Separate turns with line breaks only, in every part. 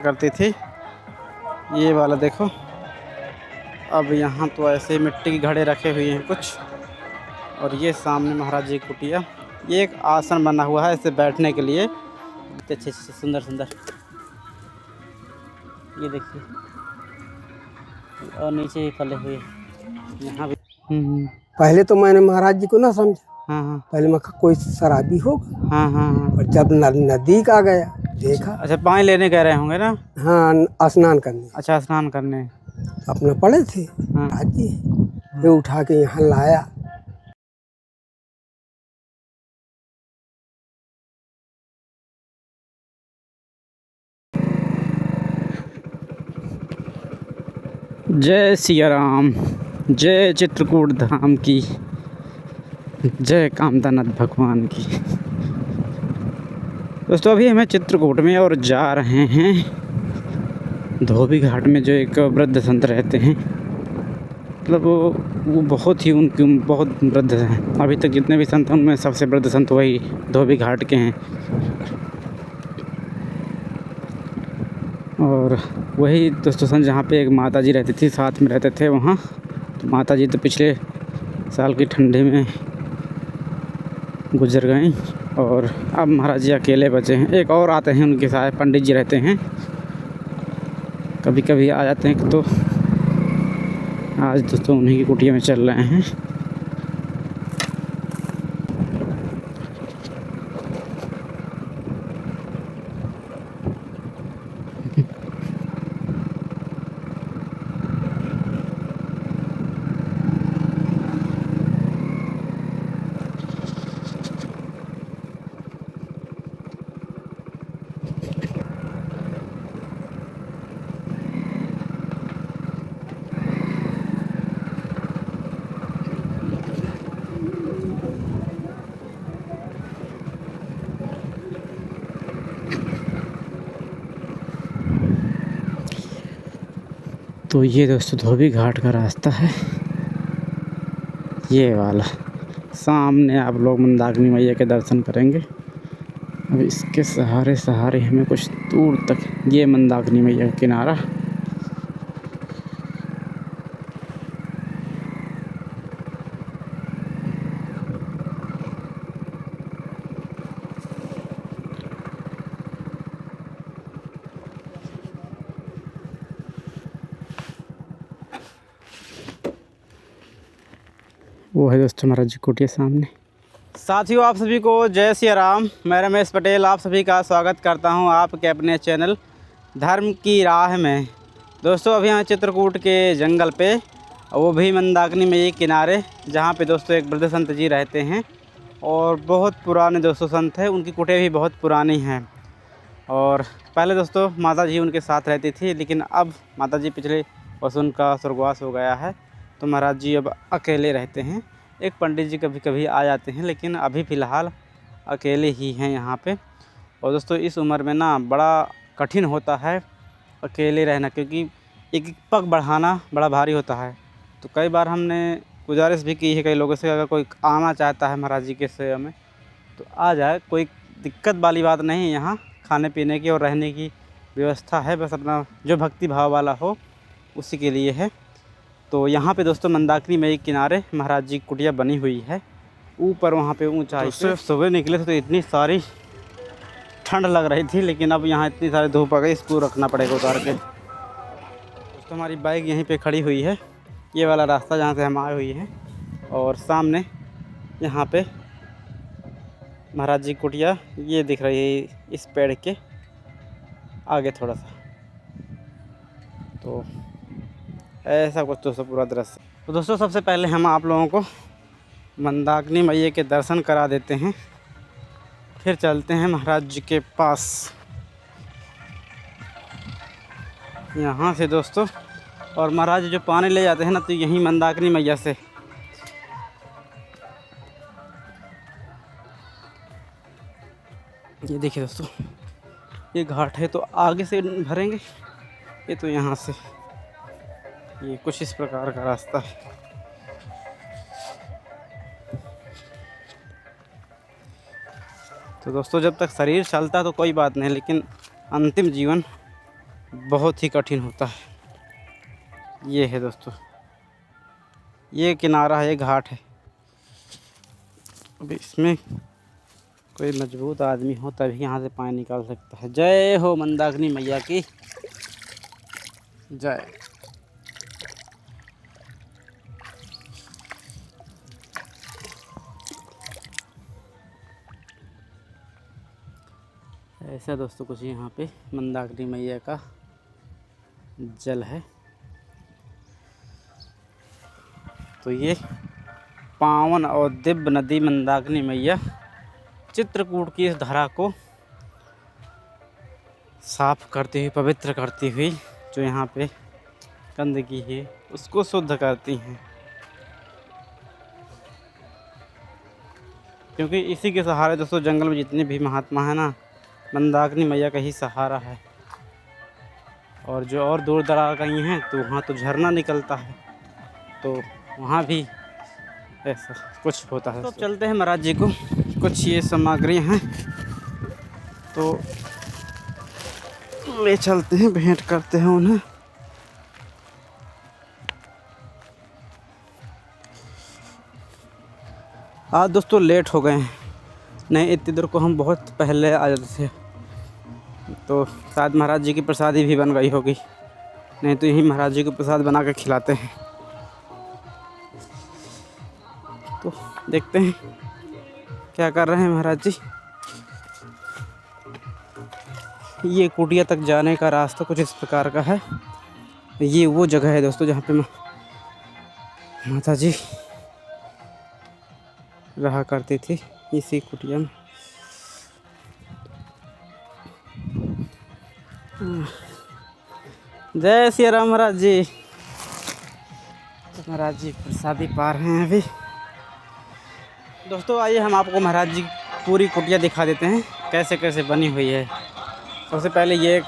करती थी। ये वाला देखो, अब यहाँ तो ऐसे मिट्टी के घड़े रखे हुए हैं कुछ, और ये सामने महाराज जी की कुटिया। ये एक आसन बना हुआ है इसे बैठने के लिए, अच्छे अच्छे सुंदर सुंदर। ये देखिए, और नीचे ही फले हुए यहाँ भी।
पहले तो मैंने महाराज जी को ना समझा।
हाँ
पहले मैं कहा कोई शराबी होगा।
हाँ।
और जब नजदीक आ गया देखा।
अच्छा, पानी लेने कह रहे होंगे ना?
हाँ, स्नान करने।
अच्छा, स्नान करने।
अपना पड़े थे महाराज जी, ये उठा के यहाँ लाया।
जय सिया राम, जय चित्रकूट धाम की, जय कामदानाथ भगवान की। दोस्तों अभी हमें चित्रकूट में और जा रहे हैं धोबी घाट में, जो एक वृद्ध संत रहते हैं। मतलब वो बहुत ही उनकी बहुत वृद्ध हैं। अभी तक जितने भी संत हैं उनमें सबसे वृद्ध संत वही धोबी घाट के हैं। और वही दोस्तों संत जहाँ पे एक माता जी रहती थी, साथ में रहते थे वहाँ। तो माता जी तो पिछले साल की ठंडी में गुजर गई, और अब महाराज जी अकेले बचे हैं। एक और आते हैं उनके साथ, पंडित जी रहते हैं, कभी कभी आ जाते हैं। तो आज दोस्तों उन्हीं की कुटिया में चल रहे हैं। तो ये दोस्तों धोबी घाट का रास्ता है, ये वाला। सामने आप लोग मंदाकिनी मैया के दर्शन करेंगे। अब इसके सहारे सहारे हमें कुछ दूर तक ये मंदाकिनी मैया का किनारा। वो है दोस्तों महाराज जी कुटिया सामने। साथियों, आप सभी को जय सिया राम। मैं रमेश पटेल आप सभी का स्वागत करता हूं आपके अपने चैनल धर्म की राह में। दोस्तों अभी यहाँ चित्रकूट के जंगल पे, वो भी मंदाकिनी में एक किनारे, जहाँ पे दोस्तों एक वृद्ध संत जी रहते हैं, और बहुत पुराने दोस्तों संत हैं। उनकी कुटिया भी बहुत पुरानी हैं। और पहले दोस्तों माता जी उनके साथ रहती थी, लेकिन अब माता जी पिछले वर्ष उनका स्वर्गवास हो गया है, तो महाराज जी अब अकेले रहते हैं। एक पंडित जी कभी कभी आ जाते हैं, लेकिन अभी फ़िलहाल अकेले ही हैं यहाँ पे। और दोस्तों इस उम्र में ना बड़ा कठिन होता है अकेले रहना, क्योंकि एक एक पग बढ़ाना बड़ा भारी होता है। तो कई बार हमने गुजारिश भी की है कई लोगों से, अगर कोई आना चाहता है महाराज जी के सेवा में तो आ जाए, कोई दिक्कत वाली बात नहीं है। यहाँ खाने पीने की और रहने की व्यवस्था है, बस अपना जो भक्ति भाव वाला हो उसी के लिए है। तो यहाँ पे दोस्तों मंदाकिनी में एक किनारे महाराज जी की कुटिया बनी हुई है, ऊपर वहाँ पे ऊंचाई पे। सुबह निकले थे तो इतनी सारी ठंड लग रही थी, लेकिन अब यहाँ इतनी सारी धूप आ गई, इसको रखना पड़ेगा उतार के। दोस्तों हमारी बाइक यहीं पे खड़ी हुई है, ये वाला रास्ता जहाँ से हम आए हुए हैं, और सामने यहाँ पे महाराज जी कुटिया ये दिख रही है इस पेड़ के आगे थोड़ा सा। तो ऐसा कुछ दोस्तों पूरा दृश्य। तो दोस्तों सबसे पहले हम आप लोगों को मंदाकिनी मैया के दर्शन करा देते हैं, फिर चलते हैं महाराज जी के पास। यहाँ से दोस्तों, और महाराज जी जो पानी ले जाते हैं ना, तो यहीं मंदाकिनी मैया से। ये देखिए दोस्तों, ये घाट है तो आगे से भरेंगे, ये तो यहाँ से, ये कुछ इस प्रकार का रास्ता है। तो दोस्तों जब तक शरीर चलता तो कोई बात नहीं, लेकिन अंतिम जीवन बहुत ही कठिन होता है। ये है दोस्तों, ये किनारा है, ये घाट है। अब इसमें कोई मजबूत आदमी हो तभी यहाँ से पानी निकाल सकता है। जय हो मंदाकिनी मैया की जय। ऐसा दोस्तों कुछ यहाँ पे मंदाकिनी मैया का जल है। तो ये पावन और दिव्य नदी मंदाकिनी मैया चित्रकूट की इस धारा को साफ करती हुई, पवित्र करती हुई, जो यहाँ पे गंदगी है उसको शुद्ध करती हैं। क्योंकि इसी के सहारे दोस्तों जंगल में जितने भी महात्मा हैं ना, मंदाकिनी मैया का ही सहारा है। और जो और दूर दराज कहीं हैं तो वहाँ तो झरना निकलता है, तो वहाँ भी ऐसा कुछ होता है। तो चलते हैं महाराज जी को, कुछ ये सामग्रियाँ हैं तो ले चलते हैं, भेंट करते हैं उन्हें। आज दोस्तों लेट हो गए हैं, नहीं इतनी दूर को हम बहुत पहले आ जाते थे। तो शायद महाराज जी की प्रसादी भी बन गई होगी, नहीं तो यही महाराज जी को प्रसाद बना कर खिलाते हैं। तो देखते हैं क्या कर रहे हैं महाराज जी। ये कुटिया तक जाने का रास्ता कुछ इस प्रकार का है। ये वो जगह है दोस्तों जहाँ पे माता जी रहा करती थी, इसी कुटिया में। जय श्री राम महाराज जी। तो महाराज जी प्रसादी पा रहे हैं अभी। दोस्तों आइए हम आपको महाराज जी पूरी कुटिया दिखा देते हैं कैसे कैसे बनी हुई है। सबसे पहले ये एक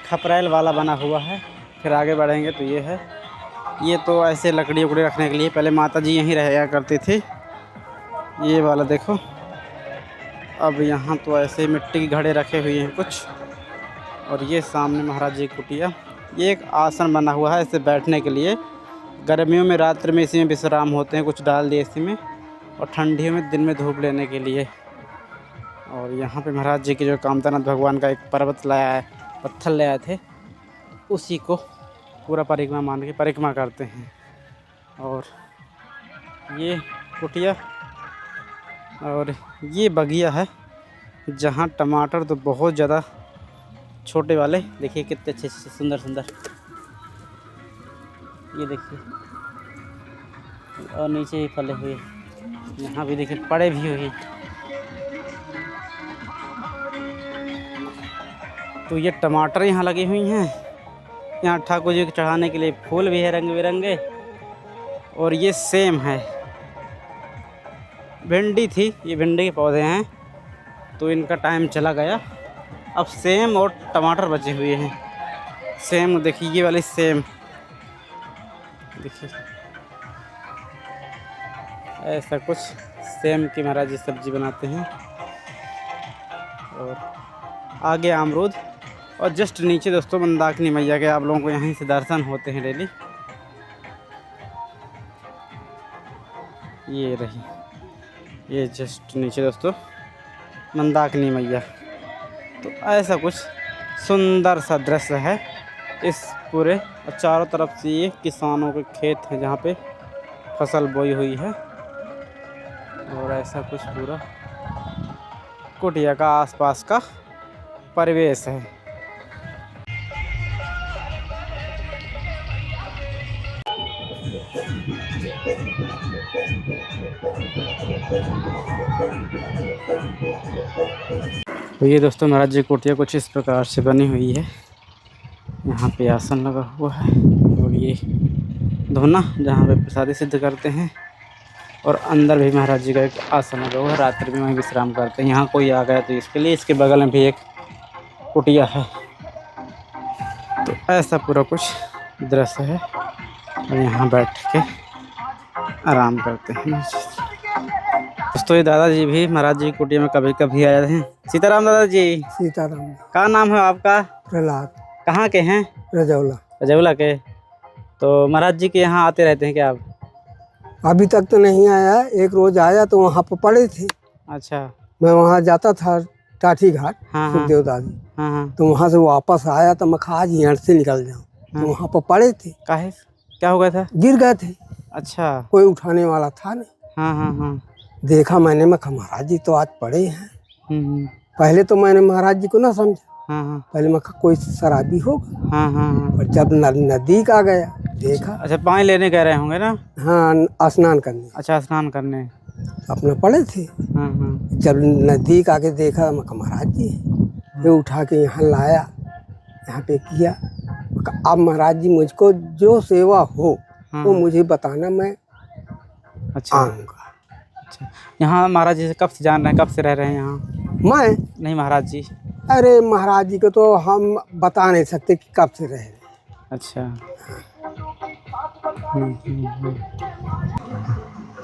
खपरेल वाला बना हुआ है, फिर आगे बढ़ेंगे तो ये है। ये तो ऐसे लकड़ी उकड़ी रखने के लिए, पहले माता जी यहीं रहा करती थी। ये वाला देखो, अब यहाँ तो ऐसे मिट्टी के घड़े रखे हुए हैं कुछ। और ये सामने महाराज जी की कुटिया, ये एक आसन बना हुआ है इसे बैठने के लिए। गर्मियों में रात्रि में इसी में विश्राम होते हैं, कुछ डाल दिए इसी में, और ठंडियों में दिन में धूप लेने के लिए। और यहाँ पे महाराज जी के जो कामतानाथ भगवान का एक पर्वत लाया है, पत्थर ले आए थे, उसी को पूरा परिक्रमा मान के परिक्रमा करते हैं। और ये कुटिया और ये बगिया है जहाँ टमाटर तो बहुत ज़्यादा छोटे वाले, देखिए कितने अच्छे अच्छे सुंदर सुंदर, ये देखिए, और नीचे भी फले हुए, यहाँ भी देखिए पड़े भी हुए। तो ये टमाटर यहाँ लगी हुई हैं। यहाँ ठाकुर जी को चढ़ाने के लिए फूल भी है रंग बिरंगे। और ये सेम है, भिंडी थी, ये भिंडी के पौधे हैं तो इनका टाइम चला गया। अब सेम और टमाटर बचे हुए हैं। सेम देखिए, ये वाली सेम देखिए, ऐसा कुछ सेम की महाराज जी सब्जी बनाते हैं। और आगे अमरूद, और जस्ट नीचे दोस्तों मंदाकिनी मैया के आप लोगों को यहीं से दर्शन होते हैं डेली। ये रही, ये जस्ट नीचे दोस्तों मंदाकिनी मैया। तो ऐसा कुछ सुंदर सा दृश्य है इस पूरे, और चारों तरफ से ये किसानों के खेत हैं जहाँ पे फसल बोई हुई है। और ऐसा कुछ पूरा कुटिया का आसपास का परिवेश है। तो ये दोस्तों महाराज जी कुटिया कुछ इस प्रकार से बनी हुई है। यहाँ पे आसन लगा हुआ है, और ये धोना जहाँ पे प्रसादी सिद्ध करते हैं। और अंदर भी महाराज जी का एक आसन लगा हुआ है, रात्रि में वहीं विश्राम करते हैं। यहाँ कोई आ गया तो इसके लिए इसके बगल में भी एक कुटिया है। तो ऐसा पूरा कुछ दृश्य है, और यहाँ बैठ के आराम करते हैं। दोस्तों ये दादाजी भी महाराज जी की कुटिया में कभी कभी आए हैं। सीताराम दादाजी।
सीताराम।
क्या नाम है आपका?
प्रहलाद।
कहाँ के हैं?
रजौला।
रजौला के। तो महाराज जी के यहाँ आते रहते हैं क्या आप?
अभी तक तो नहीं आया, एक रोज आया तो वहाँ पर पड़े थे।
अच्छा।
मैं वहाँ जाता था टाठी घाट,
हाँ हाँ
सुखदेव दादी।
हाँ।
तो वहाँ से वापस आया तो मैं आज यहाँ से निकल जाऊँ, तो वहाँ पर पड़े थे।
काहे? क्या हो गया था?
गिर गए थे।
अच्छा।
कोई उठाने वाला था नहीं।
हाँ हाँ हाँ।
देखा मैंने, मैं कहा महाराज जी तो आज पड़े हैं।
हम्म।
पहले तो मैंने महाराज जी को ना समझा,
हाँ हाँ
पहले मैं कहा कोई शराबी होगा।
हाँ हाँ हाँ।
और जब नजदीक आ गया देखा,
अच्छा, पानी लेने कह रहे होंगे ना?
हाँ स्नान करने
अच्छा, स्नान करने।
अपने पड़े थे।
हाँ हाँ।
जब नजदीक आके देखा, मैं कहा महाराज जी, ये उठा के यहाँ लाया, यहाँ पे किया। मैं कहा अब महाराज जी मुझको जो सेवा हो
हाँ।
वो मुझे बताना, मैं
अच्छा।
आऊँगा।
अच्छा, यहाँ महाराज जी से कब से जान रहे हैं, कब से रह रहे हैं यहाँ?
मैं
नहीं, महाराज जी।
अरे महाराज जी को तो हम बता नहीं सकते कि कब से रहे।
अच्छा।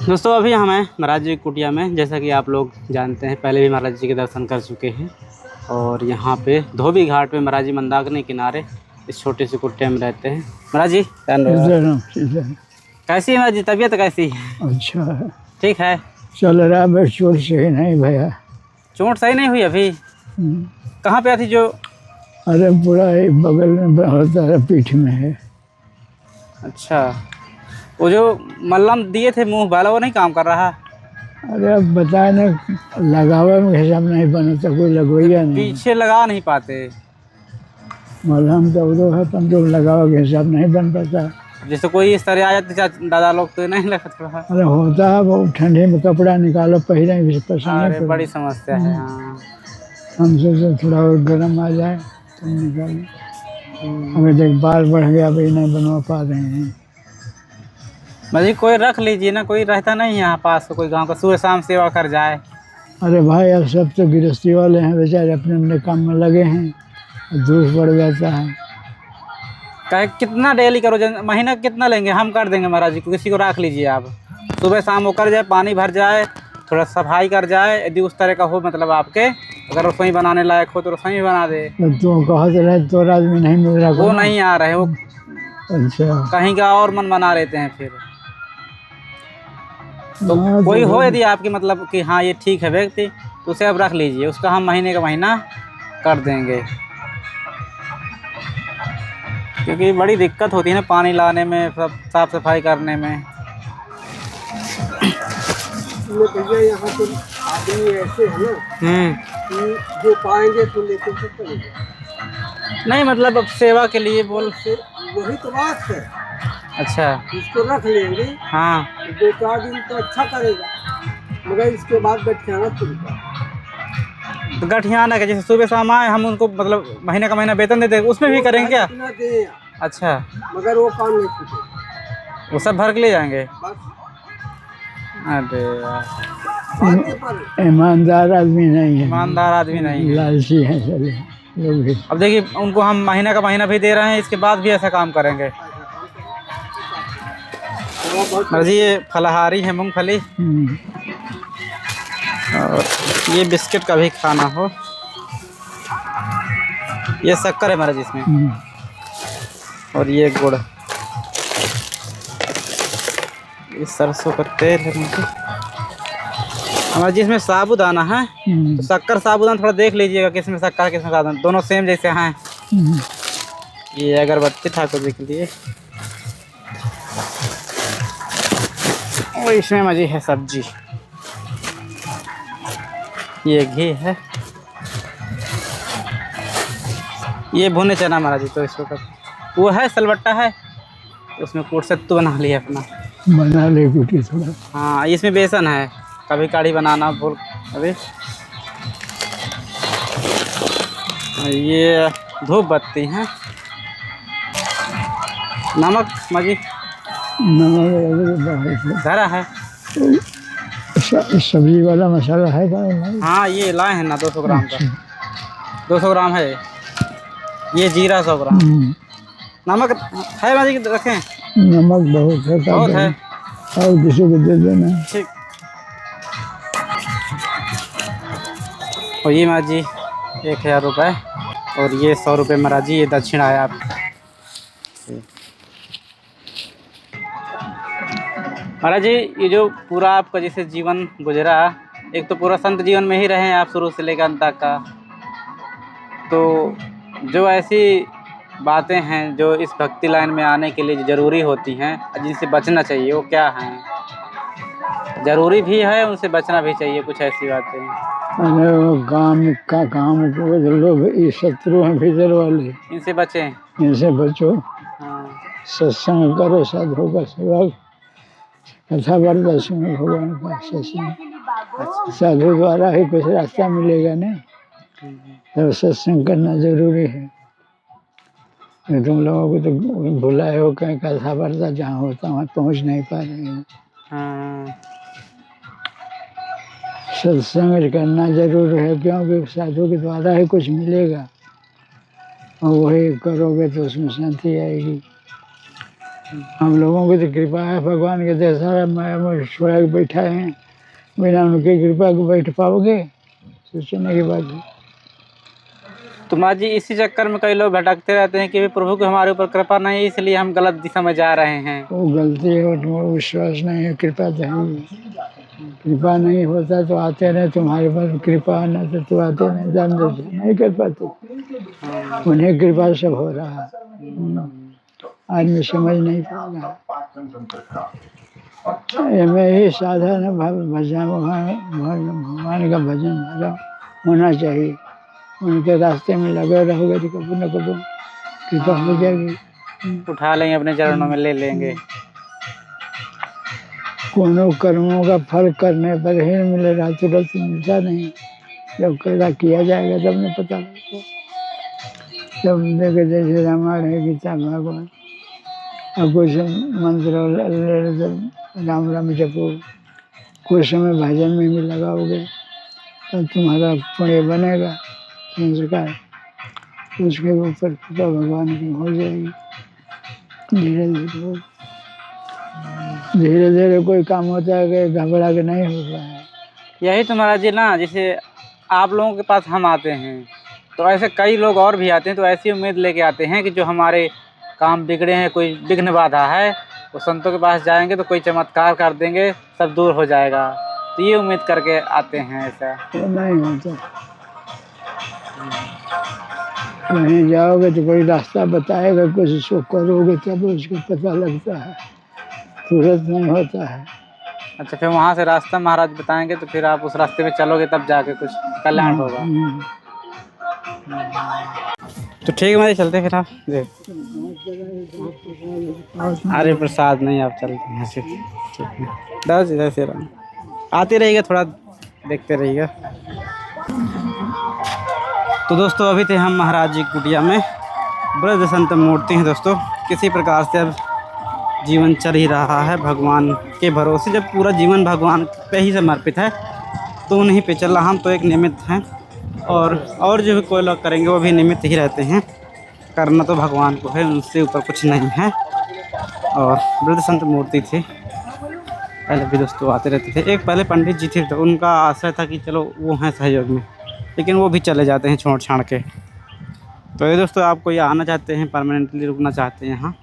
दोस्तों, अभी हम हैं महाराज जी की कुटिया में। जैसा कि आप लोग जानते हैं, पहले भी महाराज जी के दर्शन कर चुके हैं। और यहाँ पे धोबी घाट पे महाराज जी मंदाकिनी किनारे इस छोटे से कुटिया में रहते हैं। महाराज जी कैसी है महाराज जी, तबीयत कैसी है?
अच्छा है,
ठीक है।
चल रहा है, बस चोट सही नहीं भैया।
चोट सही नहीं हुई अभी? कहाँ पे थी जो?
अरे पूरा एक बगल में होता है, पीठ में है।
अच्छा, वो जो मल्लम दिए थे मुंह वाला, वो नहीं काम कर रहा?
अरे अब बताए ना, लगावे में हिसाब नहीं बनता, कोई लगवैया नहीं।
पीछे लगा नहीं पाते?
मलहम तो वो है, पंजो लगावे के हिसाब नहीं बन पाता।
जैसे कोई इस तरह आ जाते दादा लोग तो नहीं लगता?
अरे होता है, वो ठंडे में कपड़ा निकालो पहले भी पसंद
अरे
नहीं
बड़ी समस्या है। हाँ।
हम सोचे थोड़ा और गर्म आ जाए तो निकालें। अगर देख बाल बढ़ गया, अभी नहीं बनवा पा रहे हैं।
भाई कोई रख लीजिए ना, कोई रहता नहीं है यहाँ पास, कोई गांव का सुबह शाम सेवा कर जाए।
अरे भाई अब सब तो गृहस्थी वाले हैं, बेचारे अपने अपने काम में लगे हैं, दूर बढ़ जाता है।
कहे कितना डेली करो, महीना कितना लेंगे? हम कर देंगे महाराज जी को, किसी को रख लीजिए आप। सुबह शाम वो कर जाए, पानी भर जाए, थोड़ा सफाई कर जाए। यदि उस तरह का हो, मतलब आपके अगर रसोई बनाने लायक हो तो रसोई बना दे।
तो कहा तो रहे, तो आदमी नहीं मिल रहा,
वो नहीं आ रहे, वो
अच्छा
कहीं का और मन बना लेते हैं फिर। तो कोई हो यदि आपकी मतलब कि हाँ ये ठीक है व्यक्ति, तो उसे आप रख लीजिए, उसका हम महीने का महीना कर देंगे। क्योंकि बड़ी दिक्कत होती है ना पानी लाने में, सब साफ सफाई करने में।
भैया यहाँ तो आदमी ऐसे है ना कि जो पाएंगे तो लेके चलेंगे।
नहीं मतलब अब सेवा के लिए बोल से
वही तो बात है।
अच्छा।
इसको रख लेंगे,
हाँ।
2-4 दिन तो अच्छा करेगा, मगर इसके बाद गठियाना शुरू कर।
तो गठियाना का जैसे सुबह शाम आए, हम उनको मतलब महीने का महीना वेतन देते हैं, उसमें भी करेंगे क्या? अच्छा,
मगर वो काम नहीं छूटेगा,
वो सब भर के ले जाएंगे।
बस।
अरे
ईमानदार आदमी नहीं है,
ईमानदार आदमी नहीं है,
लालची है सभी लोग भी।
अब देखिए उनको हम महीने का महीना भी दे रहे हैं, इसके बाद भी ऐसा काम करेंगे। जी ये फलाहारी है, मूंगफली। और ये बिस्किट का भी खाना हो। ये शक्कर है महाराज इसमें, और ये गुड़, ये सरसों का तेल है हमारे जी। इसमें साबूदाना है, तो शक्कर साबूदाना थोड़ा देख लीजिएगा किसमें शक्कर किसमें साबूदाना, दोनों सेम जैसे हैं। ये अगरबत्ती ठाकुर जी के लिए, और इसमें मजी है सब्जी। ये घी है, ये भुने चना महाराज जी। तो इसको वो है सलबट्टा है, उसमें कूट सत्तू बना लिया अपना,
बना ले कुटी थोड़ा।
हाँ, इसमें बेसन है, कभी कढ़ी बनाना भूल अभी। ये धूप बत्ती है, नमक मजी
नमक
धरा है।
सब्जी वाला मसाला है का?
हाँ ये लाए हैं ना 200 ग्राम का, 200 ग्राम है। ये जीरा 100 ग्राम। नमक है मजी रखें?
नमक बहुत है,
बहुत है,
और किसी को दे देना।
ठीक। और ये माँ जी 1000 रुपये। और ये 100 रुपये महाराज जी, ये दक्षिणा है आप। महाराज जी, ये जो पूरा आपका जैसे जीवन गुजरा, एक तो पूरा संत जीवन में ही रहे हैं आप शुरू से लेकर अंत तक का, तो जो ऐसी बातें हैं जो इस भक्ति लाइन में आने के लिए ज़रूरी होती हैं, जिनसे बचना चाहिए, वो क्या हैं? ज़रूरी भी है, उनसे बचना भी चाहिए, कुछ ऐसी बातें।
अरे वो काम का काम को लोग ये शत्रु हैं भीतर वाले,
इनसे बचें,
इनसे बचो।
हाँ।
सत्संग करो, साधु का सेवा, कथा वार्ता सुनो, भगवान का सत्संग, साधु द्वारा ही कुछ रास्ता मिलेगा ना। तो सत्संग करना जरूरी है। तुम लोगों को तो भुलाए हो, कहीं कथा वार्ता जहाँ होता वहाँ पहुँच नहीं पा रहे हो।
हाँ।
सत्संग करना जरूर है, क्योंकि साधु के द्वारा ही कुछ मिलेगा, और वही करोगे तो उसमें शांति आएगी। हम लोगों की तो कृपा है, भगवान के तो सारा मैं छोड़ा के बैठा है, बिना उनकी कृपा को बैठ पाओगे? सोचने की बात है।
तो माँ जी, इसी चक्कर में कई लोग भटकते रहते हैं कि प्रभु को हमारे ऊपर कृपा नहीं है, इसलिए हम गलत दिशा में जा रहे हैं। वो
गलती है, तुम्हारा विश्वास नहीं है, कृपा तो है। कृपा नहीं होता तो आते नहीं तुम्हारे पास, कृपा आना तो आते नहीं, जान नहीं कर पाते। उन्हें कृपा सब हो रहा है, आदमी समझ नहीं पा रहा। में ही साधन भजन, भगवान का भजन होना चाहिए। उनके रास्ते में लगे रहोगे तो कभी न कभी कृपा हो जाएगी।
उठा लेंगे, अपने चरणों में ले लेंगे।
कोनो कर्मों का फल करने पर ही मिलेगा, तुरंत मिलता नहीं। जब कैसा किया जाएगा तब नहीं पता लगता। जब देखे जैसे रामायण है, गीता, भगवान, और कुछ मंत्र राम राम जपो, कुछ समय भजन में भी लगाओगे तो तुम्हारा पुण्य बनेगा, संस्कार, उसके ऊपर कृपा भगवान की हो जाएगी। धीरे धीरे धीरे धीरे कोई काम होता है कि घबरा के नहीं होता है।
यही तो महाराज जी ना, जैसे आप लोगों के पास हम आते हैं तो ऐसे कई लोग और भी आते हैं, तो ऐसी उम्मीद लेके आते हैं कि जो हमारे काम बिगड़े हैं, कोई विघ्न बाधा है, वो संतों के पास जाएंगे तो कोई चमत्कार कर देंगे, सब दूर हो जाएगा। तो ये उम्मीद करके आते हैं। ऐसा
तो नहीं होता। कहीं जाओगे तो कोई रास्ता बताएगा, कुछ इसको करोगे तब उसको पता लगता है, तुरंत नहीं होता है।
अच्छा, फिर वहाँ से रास्ता महाराज बताएंगे तो फिर आप उस रास्ते पे चलोगे तब जाके कुछ कल्याण होगा। तो ठीक है, मैं चलते फिर। आप अरे प्रसाद नहीं, आप चलते हैं ऐसे। दस जैसे आते रहिएगा, थोड़ा देखते रहिएगा। तो दोस्तों, अभी थे हम महाराज जी कुटिया में। ब्रज संत मूर्ति हैं दोस्तों। किसी प्रकार से अब जीवन चल ही रहा है भगवान के भरोसे। जब पूरा जीवन भगवान पे ही समर्पित है तो उन्हीं पे चल रहा। हम तो एक निमित्त हैं, और जो भी कोई लोग करेंगे वो भी निमित्त ही रहते हैं। करना तो भगवान को है, उनसे ऊपर कुछ नहीं है। और वृद्ध संत मूर्ति थी, पहले भी दोस्तों आते रहते थे। एक पहले पंडित जी थे, तो उनका आशय था कि चलो वो हैं सहयोग में, लेकिन वो भी चले जाते हैं छोड़ छाड़ के। तो ये दोस्तों, आप कोई आना चाहते हैं, परमानेंटली रुकना चाहते हैं यहाँ,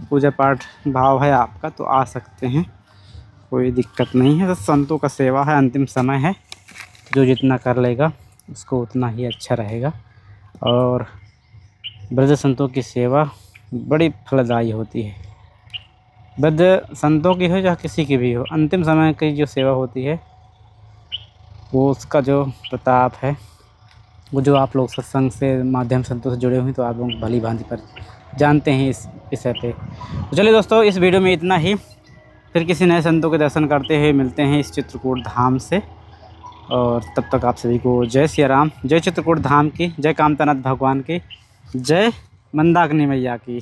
पूजा पाठ भाव है आपका, तो आ सकते हैं, कोई दिक्कत नहीं है। तो संतों का सेवा है, अंतिम समय है, जो जितना कर लेगा उसको उतना ही अच्छा रहेगा। और वृद्ध संतों की सेवा बड़ी फलदायी होती है। वृद्ध संतों की हो या किसी की भी हो, अंतिम समय की जो सेवा होती है वो उसका जो प्रताप है, वो जो आप लोग सत्संग से माध्यम संतों से जुड़े हुए हैं तो आप लोग भली भांति पर जानते हैं इस विषय पे। तो चलिए दोस्तों, इस वीडियो में इतना ही। फिर किसी नए संतों के दर्शन करते हुए मिलते हैं इस चित्रकूट धाम से। और तब तक आप सभी को जय सिया राम, जय चित्रकूट धाम की, जय कामतानाथ भगवान की, जय मंदाकिनी मैया की।